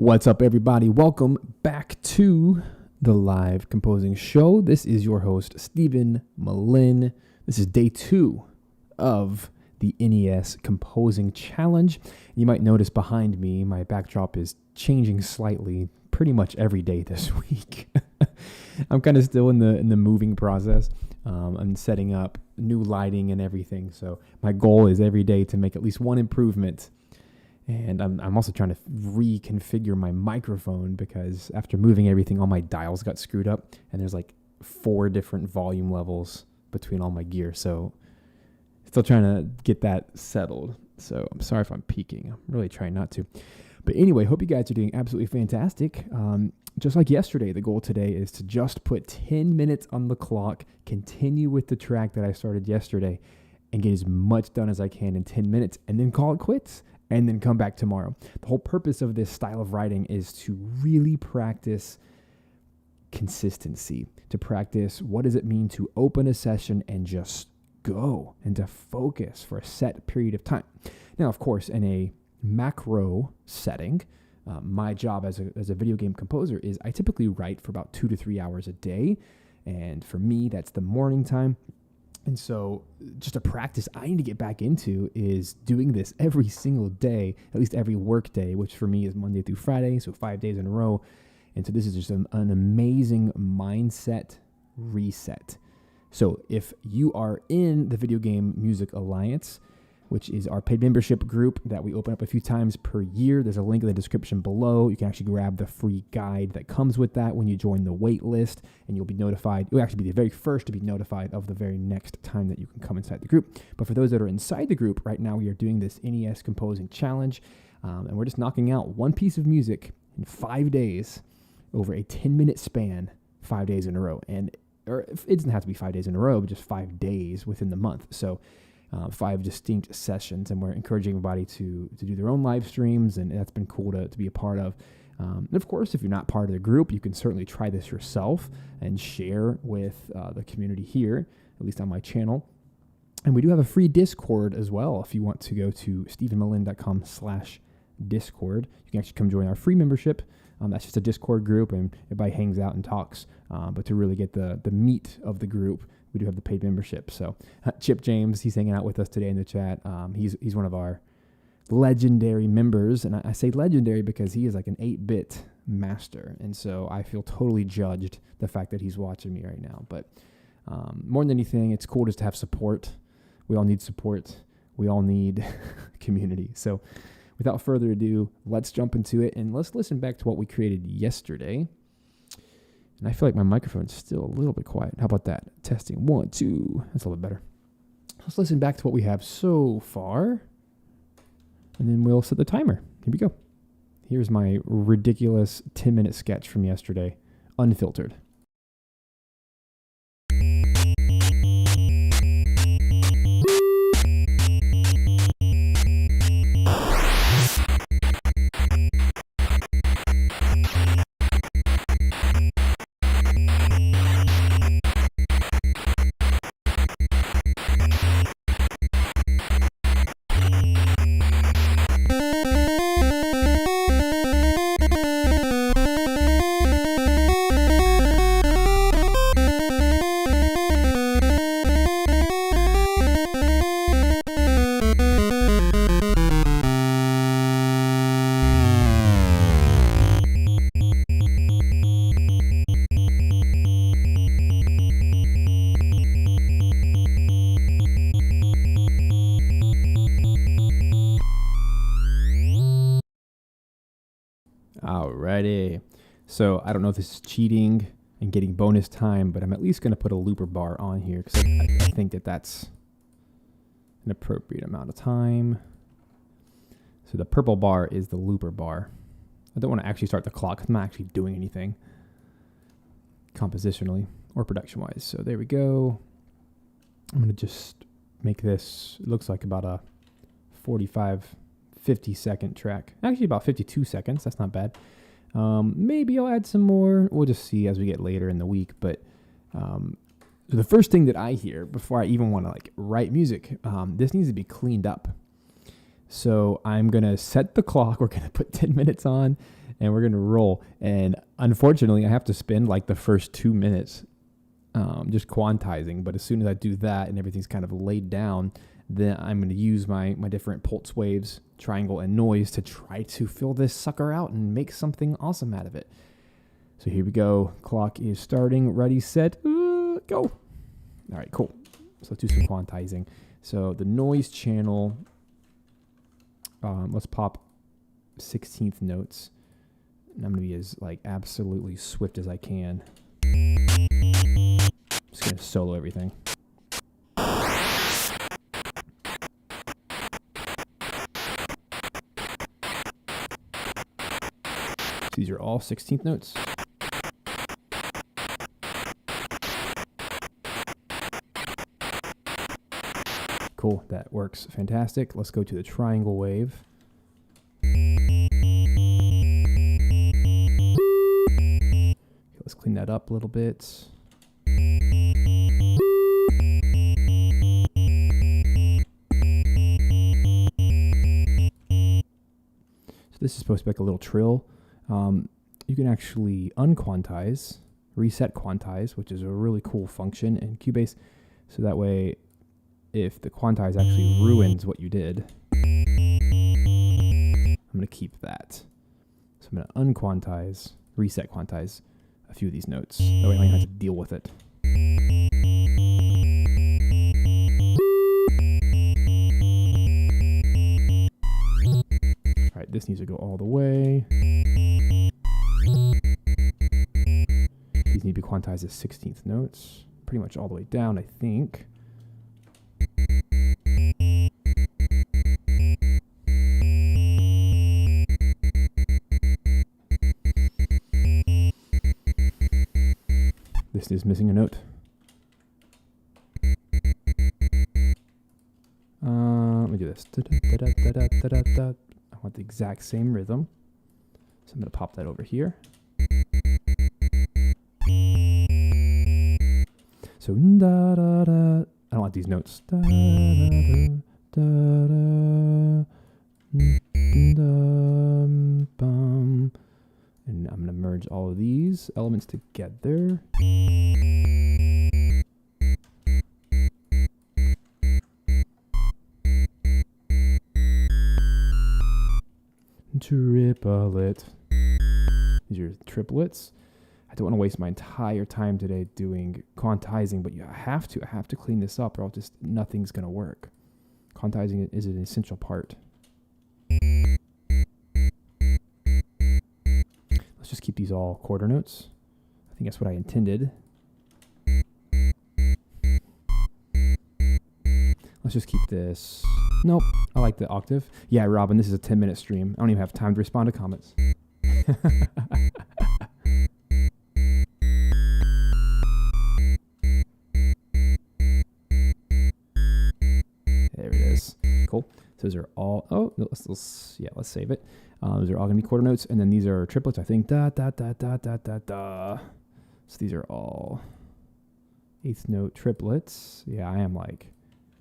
What's up, everybody? Welcome back to the live composing show. This is your host, Stephen Malin. This is day 2 of the NES Composing Challenge. You might notice behind me, my backdrop is changing slightly pretty much every day this week. I'm kind of still in the moving process. I'm setting up new lighting and everything. So my goal is every day to make at least one improvement. And I'm also trying to reconfigure my microphone because after moving everything, all my dials got screwed up. And there's like 4 different volume levels between all my gear. So still trying to get that settled. So I'm sorry if I'm peeking. I'm really trying not to. But anyway, hope you guys are doing absolutely fantastic. Just like yesterday, the goal today is to just put 10 minutes on the clock, continue with the track that I started yesterday, and get as much done as I can in 10 minutes, and then call it quits. And then come back tomorrow. The whole purpose of this style of writing is to really practice consistency, to practice what does it mean to open a session and just go and to focus for a set period of time. Now, of course, in a macro setting, my job as a video game composer is I typically write for about 2 to 3 hours a day. And for me, that's the morning time. And so just a practice I need to get back into is doing this every single day, at least every work day, which for me is Monday through Friday, so 5 days in a row. And so this is just an amazing mindset reset. So if you are in the Video Game Music Alliance, which is our paid membership group that we open up a few times per year. There's a link in the description below. You can actually grab the free guide that comes with that when you join the wait list, and you'll be notified. You'll actually be the very first to be notified of the very next time that you can come inside the group. But for those that are inside the group, right now we are doing this NES Composing Challenge, and we're just knocking out one piece of music in 5 days over a 10-minute span, 5 days in a row. Or it doesn't have to be 5 days in a row, but just 5 days within the month. So 5 distinct sessions, and we're encouraging everybody to do their own live streams, and that's been cool to be a part of. And of course, if you're not part of the group, you can certainly try this yourself and share with the community here, at least on my channel. And we do have a free Discord as well. If you want to go to stephenmalin.com/Discord, you can actually come join our free membership. That's just a Discord group, and everybody hangs out and talks. But to really get the meat of the group, we do have the paid membership. So Chip James, he's hanging out with us today in the chat. He's one of our legendary members. And I say legendary because he is like an 8-bit master. And so I feel totally judged the fact that he's watching me right now. But more than anything, it's cool just to have support. We all need support. We all need community. So without further ado, let's jump into it and let's listen back to what we created yesterday. And I feel like my microphone's still a little bit quiet. How about that? Testing 1, 2. That's a little bit better. Let's listen back to what we have so far. And then we'll set the timer. Here we go. Here's my ridiculous 10-minute sketch from yesterday, unfiltered. Alrighty. So I don't know if this is cheating and getting bonus time, but I'm at least going to put a looper bar on here because I think that's an appropriate amount of time. So the purple bar is the looper bar. I don't want to actually start the clock. I'm not actually doing anything compositionally or production-wise. So there we go. I'm going to just make this, it looks like about a 50-second track. Actually about 52 seconds. That's not bad. Maybe I'll add some more. We'll just see as we get later in the week. But the first thing that I hear before I even want to like write music, this needs to be cleaned up. So I'm going to set the clock. We're going to put 10 minutes on, and we're going to roll. And unfortunately, I have to spend like the first 2 minutes just quantizing. But as soon as I do that and everything's kind of laid down, then I'm going to use my different pulse waves, triangle, and noise to try to fill this sucker out and make something awesome out of it. So here we go. Clock is starting. Ready, set, go. All right, cool. So let's do some quantizing. So the noise channel, let's pop 16th notes. And I'm going to be as like absolutely swift as I can. Just going to solo everything. So these are all 16th notes. Cool, that works fantastic. Let's go to the triangle wave. Okay, let's clean that up a little bit. So this is supposed to be like a little trill. You can actually unquantize, reset quantize, which is a really cool function in Cubase. So that way, if the quantize actually ruins what you did, I'm going to keep that. So I'm going to unquantize, reset quantize a few of these notes. That way I don't have to deal with it. All right, this needs to go all the way. These need to be quantized as 16th notes, pretty much all the way down, I think. This is missing a note. Let me do this. I want the exact same rhythm. So I'm going to pop that over here. So da da da. I don't want these notes. Da da da da da bum. And I'm going to merge all of these elements together. Triplet. These are triplets. I don't want to waste my entire time today doing quantizing, but I have to clean this up or else nothing's going to work. Quantizing is an essential part. Let's just keep these all quarter notes. I think that's what I intended. Let's just keep this. Nope, I like the octave. Yeah, Robin, this is a 10-minute stream. I don't even have time to respond to comments. There it is. Cool. So those are all. Oh, let's save it. Those are all gonna be quarter notes, and then these are triplets. I think da da da da da da da. So these are all 8th note triplets. Yeah, I am like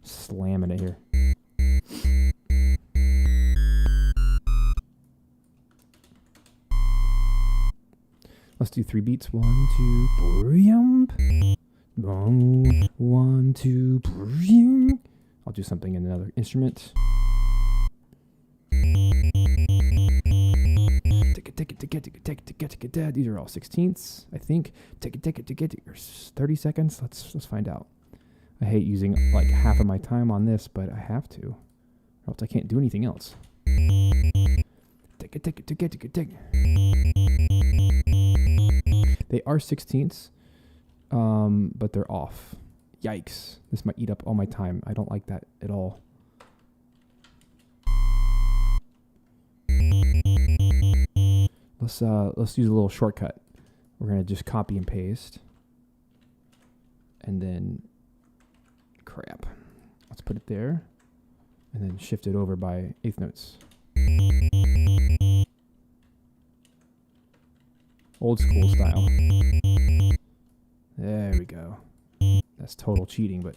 slamming it here. Let's do 3 beats. 1, 2, 3. 1, 2, 3. I'll do something in another instrument. These are all 16ths, I think. 30 seconds. Let's find out. I hate using like half of my time on this, but I have to, or else I can't do anything else. They are 16ths, but they're off. Yikes! This might eat up all my time. I don't like that at all. Let's use a little shortcut. We're gonna just copy and paste, and then crap. Let's put it there, and then shift it over by 8th notes. Old school style. There we go. That's total cheating, but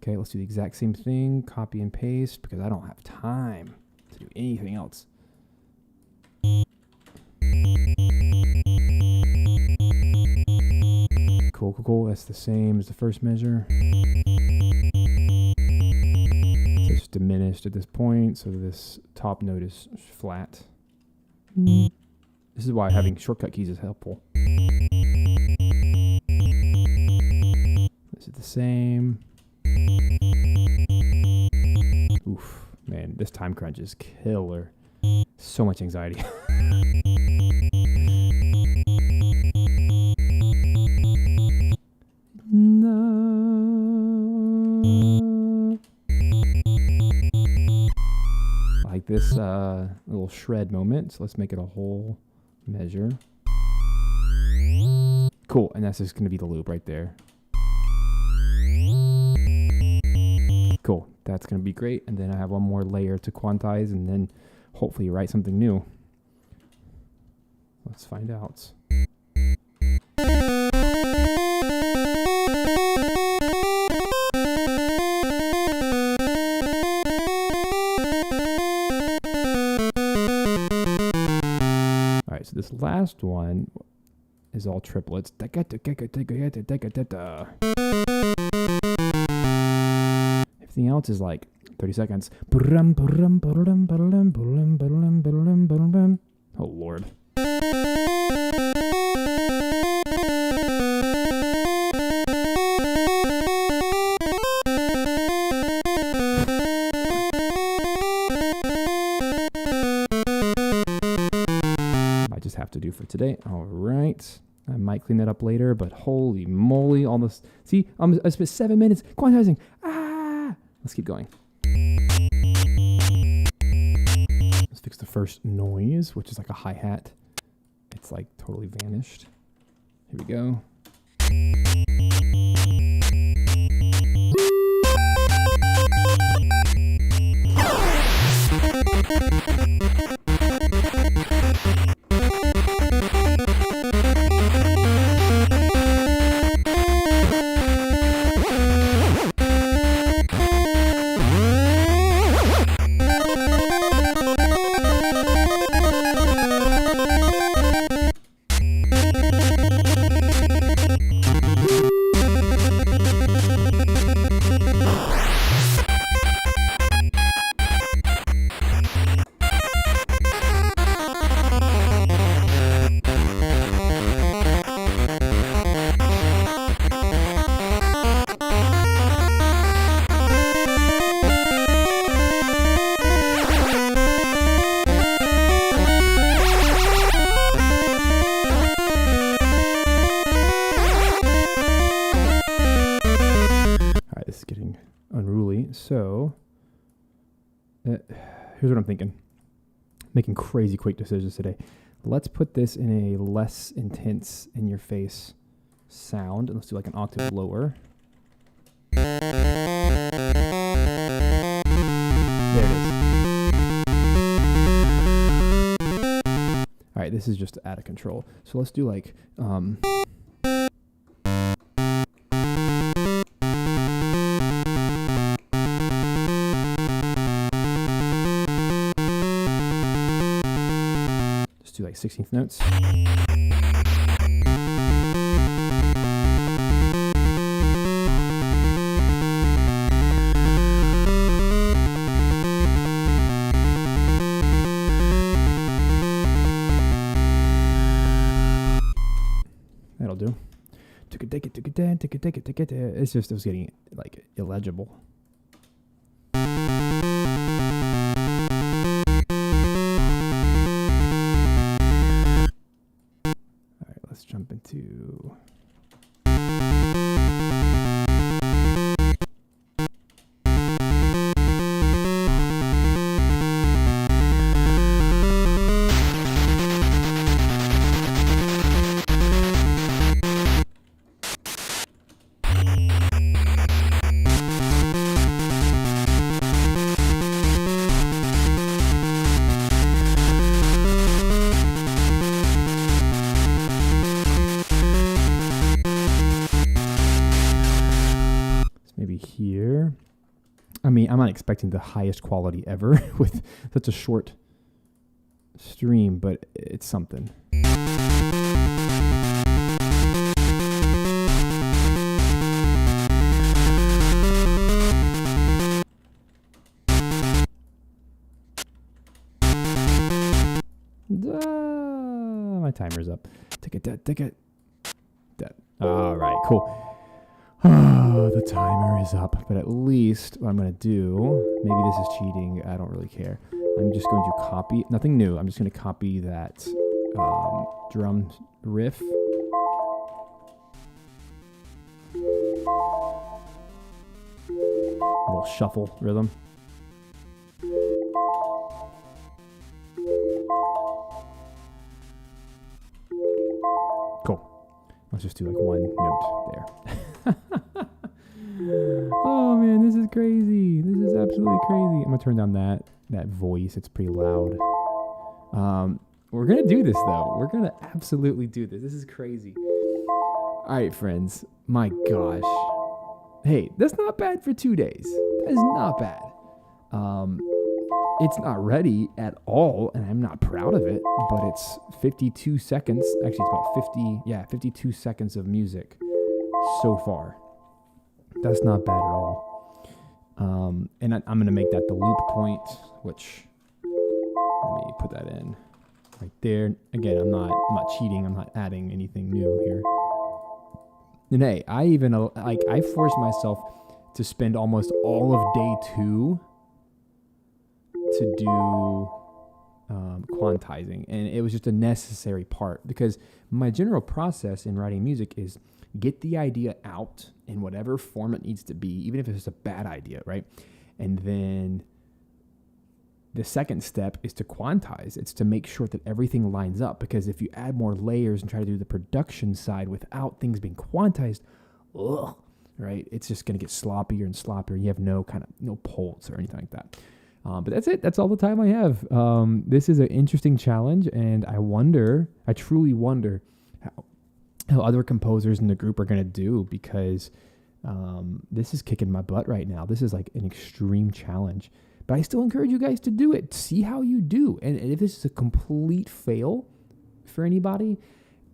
okay. Let's do the exact same thing. Copy and paste because I don't have time to do anything else. Cool, cool, cool. That's the same as the first measure. So it's diminished at this point, so this top note is flat. This is why having shortcut keys is helpful. This is the same. Oof, man, this time crunch is killer. So much anxiety. No. Like this little shred moment. So let's make it a whole measure. Cool, and that's just going to be the loop right there. Cool, that's going to be great. And then I have one more layer to quantize and then hopefully write something new. Let's find out. Alright, so this last one is all triplets. Everything else is like 30 seconds. Oh, Lord. I just have to do for today. All right. I might clean that up later, but holy moly, all this. See, I spent 7 minutes quantizing. Let's keep going. Let's fix the first noise, which is like a hi-hat. It's like totally vanished. Here we go. So, here's what I'm thinking. Making crazy quick decisions today. Let's put this in a less intense, in-your-face sound. And let's do like an octave lower. There it is. All right, this is just out of control. So let's do like... do like 16th notes. That'll do. It's just, it was getting like illegible. Let's jump into... mean, I'm not expecting the highest quality ever with such a short stream, but it's something. My timer's up. Take it. All right, cool. The timer is up, but at least what I'm going to do, maybe this is cheating, I don't really care. I'm just going to copy, nothing new, I'm just going to copy that drum riff. A little shuffle rhythm. Cool. Let's just do like one note there. Oh man, this is crazy. This is absolutely crazy. I'm gonna turn down that voice. It's pretty loud. We're gonna do this though. We're gonna absolutely do this. This is crazy. All right, friends. My gosh. Hey, that's not bad for 2 days. That is not bad. It's not ready at all, and I'm not proud of it, but it's 52 seconds. Actually, it's about 52 seconds of music so far. That's not bad at all. And I'm going to make that the loop point, which, let me put that in right there. Again, I'm not cheating. I'm not adding anything new here. And hey, I forced myself to spend almost all of day 2 to do quantizing, and it was just a necessary part, because my general process in writing music is get the idea out in whatever form it needs to be, even if it's just a bad idea, right? And then the second step is to quantize. It's to make sure that everything lines up, because if you add more layers and try to do the production side without things being quantized, right? It's just going to get sloppier and sloppier. You have no pulse or anything like that. But that's it. That's all the time I have. This is an interesting challenge, and I truly wonder how other composers in the group are going to do, because this is kicking my butt right now. This is like an extreme challenge. But I still encourage you guys to do it. See how you do. And if this is a complete fail for anybody,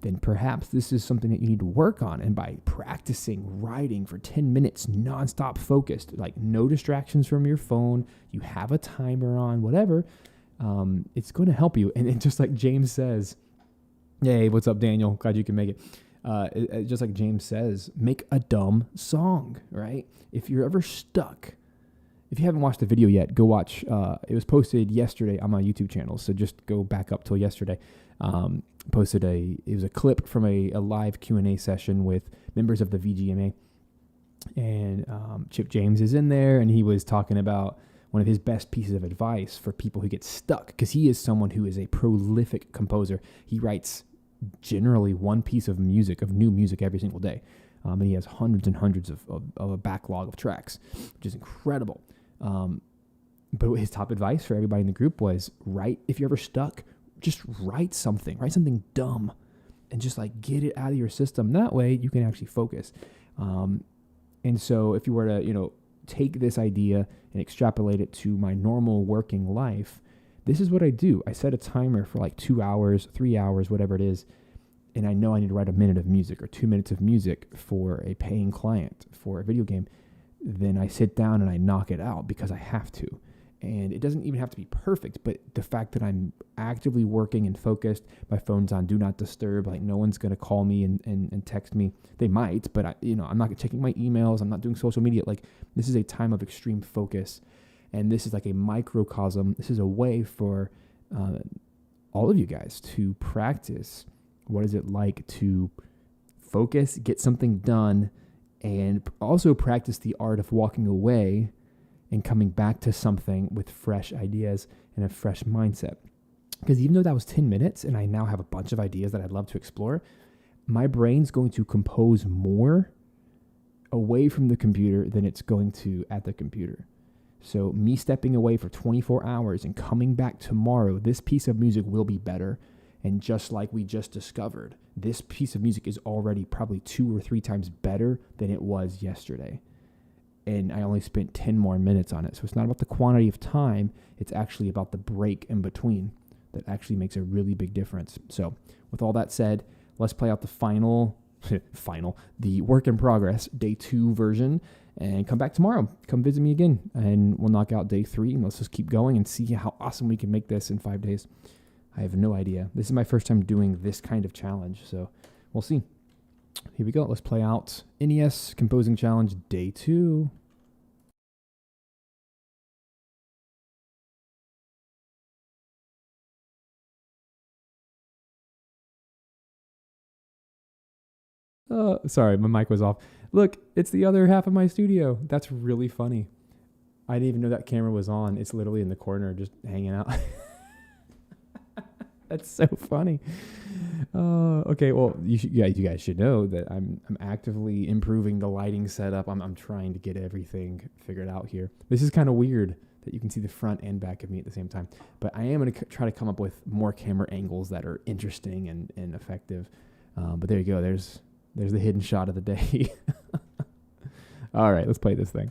then perhaps this is something that you need to work on. And by practicing writing for 10 minutes, nonstop focused, like no distractions from your phone, you have a timer on, whatever, it's going to help you. And just like James says, hey, what's up, Daniel? Glad you can make it. Just like James says, make a dumb song, right? If you're ever stuck, if you haven't watched the video yet, go watch. It was posted yesterday on my YouTube channel, so just go back up till yesterday. It was a clip from a live Q&A session with members of the VGMA, and Chip James is in there, and he was talking about one of his best pieces of advice for people who get stuck, because he is someone who is a prolific composer. He writes generally one piece of music, of new music, every single day, and he has hundreds and hundreds of a backlog of tracks, which is incredible. But his top advice for everybody in the group was, if you're ever stuck, just write something dumb, and just like get it out of your system. That way you can actually focus. And so if you were to, take this idea and extrapolate it to my normal working life, this is what I do. I set a timer for like 2 hours, 3 hours, whatever it is. And I know I need to write a minute of music or 2 minutes of music for a paying client for a video game. Then I sit down and I knock it out because I have to. And it doesn't even have to be perfect, but the fact that I'm actively working and focused, my phone's on do not disturb, like no one's going to call me and text me. They might, but I'm not checking my emails. I'm not doing social media. Like, this is a time of extreme focus, and this is like a microcosm. This is a way for all of you guys to practice what is it like to focus, get something done, and also practice the art of walking away and coming back to something with fresh ideas and a fresh mindset. Because even though that was 10 minutes and I now have a bunch of ideas that I'd love to explore, my brain's going to compose more away from the computer than it's going to at the computer. So me stepping away for 24 hours and coming back tomorrow, this piece of music will be better. And just like we just discovered, this piece of music is already probably 2 or 3 times better than it was yesterday. and I only spent 10 more minutes on it. So it's not about the quantity of time. It's actually about the break in between that actually makes a really big difference. So with all that said, let's play out the the work in progress day 2 version, and come back tomorrow. Come visit me again, and we'll knock out day 3, and let's just keep going and see how awesome we can make this in 5 days. I have no idea. This is my first time doing this kind of challenge, so we'll see. Here we go. Let's play out NES Composing Challenge day 2. Oh, sorry, my mic was off. Look, it's the other half of my studio. That's really funny. I didn't even know that camera was on. It's literally in the corner, just hanging out. That's so funny. Okay, well, you guys should know that I'm actively improving the lighting setup. I'm trying to get everything figured out here. This is kind of weird that you can see the front and back of me at the same time. But I am going to try to come up with more camera angles that are interesting and effective. But there you go. There's the hidden shot of the day. All right, let's play this thing.